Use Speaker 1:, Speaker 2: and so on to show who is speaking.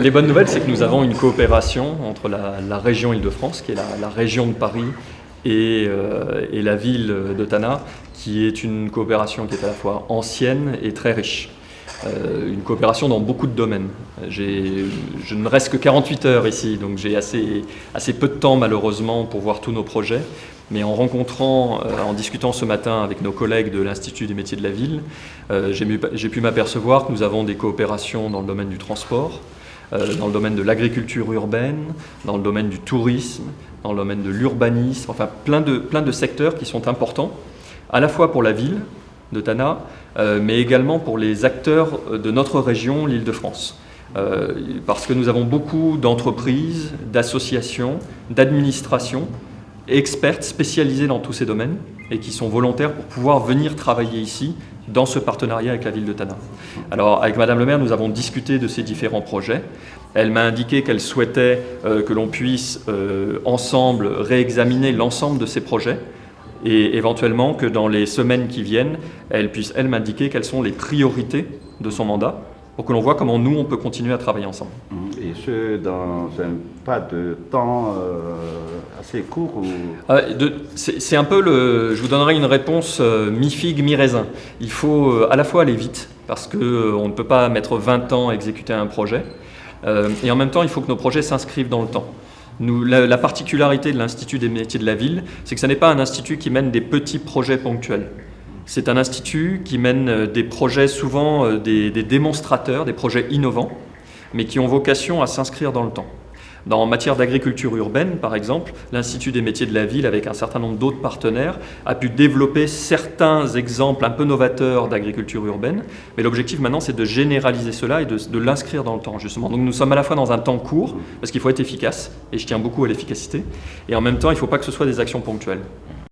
Speaker 1: les bonnes nouvelles, c'est que nous avons une coopération entre la région Île-de-France, qui est la région de Paris, et la ville de Tana, qui est une coopération qui est à la fois ancienne et très riche. Une coopération dans beaucoup de domaines. Je ne reste que 48 heures ici, donc j'ai assez peu de temps malheureusement pour voir tous nos projets. Mais en rencontrant, en discutant ce matin avec nos collègues de l'Institut des métiers de la ville, j'ai pu m'apercevoir que nous avons des coopérations dans le domaine du transport, dans le domaine de l'agriculture urbaine, dans le domaine du tourisme, dans le domaine de l'urbanisme, enfin plein de secteurs qui sont importants, à la fois pour la ville de Tana, mais également pour les acteurs de notre région, l'Île-de-France. Parce que nous avons beaucoup d'entreprises, d'associations, d'administrations, expertes spécialisées dans tous ces domaines et qui sont volontaires pour pouvoir venir travailler ici dans ce partenariat avec la ville de Tana. Alors avec Madame le maire, nous avons discuté de ces différents projets. Elle m'a indiqué qu'elle souhaitait que l'on puisse ensemble réexaminer l'ensemble de ces projets et éventuellement que dans les semaines qui viennent, elle puisse m'indiquer quelles sont les priorités de son mandat pour que l'on voit comment nous, on peut continuer à travailler ensemble.
Speaker 2: Et ce, dans un pas de temps assez court ou...
Speaker 1: C'est un peu je vous donnerai une réponse mi-figue, mi-raisin. Il faut à la fois aller vite, parce qu'on ne peut pas mettre 20 ans à exécuter un projet, et en même temps, il faut que nos projets s'inscrivent dans le temps. La particularité de l'Institut des métiers de la ville, c'est que ce n'est pas un institut qui mène des petits projets ponctuels. C'est un institut qui mène des projets, souvent des démonstrateurs, des projets innovants, mais qui ont vocation à s'inscrire dans le temps. En matière d'agriculture urbaine, par exemple, l'Institut des métiers de la ville, avec un certain nombre d'autres partenaires, a pu développer certains exemples un peu novateurs d'agriculture urbaine, mais l'objectif maintenant, c'est de généraliser cela et de l'inscrire dans le temps, justement. Donc nous sommes à la fois dans un temps court, parce qu'il faut être efficace, et je tiens beaucoup à l'efficacité, et en même temps, il ne faut pas que ce soit des actions ponctuelles.